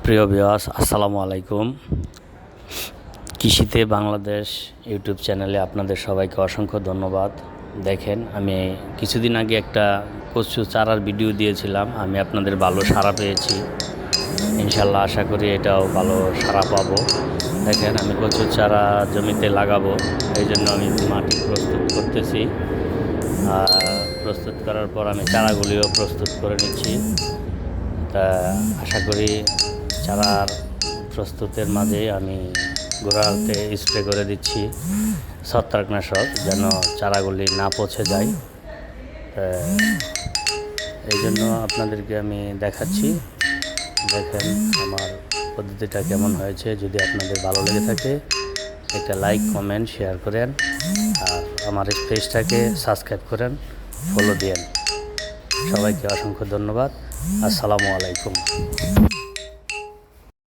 প্রিয় ভিউয়ার্স, আসসালামু আলাইকুম। কৃষিতে বাংলাদেশ ইউটিউব চ্যানেলে আপনাদের সবাইকে অসংখ্য ধন্যবাদ। দেখেন, আমি কিছুদিন আগে একটা কচু চারার ভিডিও দিয়েছিলাম। আমি আপনাদের ভালো সাড়া পেয়েছি। ইনশাল্লাহ আশা করি এটাও ভালো সাড়া পাবো। দেখেন, আমি কচু চারা জমিতে লাগাবো, এই জন্য আমি মাটি প্রস্তুত করতেছি। প্রস্তুত করার পর আমি চারাগুলিও প্রস্তুত করে নিচ্ছি। তা আশা করি চারার প্রস্তুতের মাঝে আমি গোড়াতে স্প্রে করে দিচ্ছি ছত্রাকনাশক, যেন চারাগুলি না পচে যায়। এই জন্য আপনাদেরকে আমি দেখাচ্ছি। দেখেন আমার পদ্ধতিটা কেমন হয়েছে। যদি আপনাদের ভালো লেগে থাকে একটা লাইক, কমেন্ট, শেয়ার করেন, আর আমার এই পেজটাকে সাবস্ক্রাইব করেন, ফলো দিয়েন। সবাইকে অসংখ্য ধন্যবাদ। আসসালামু আলাইকুম।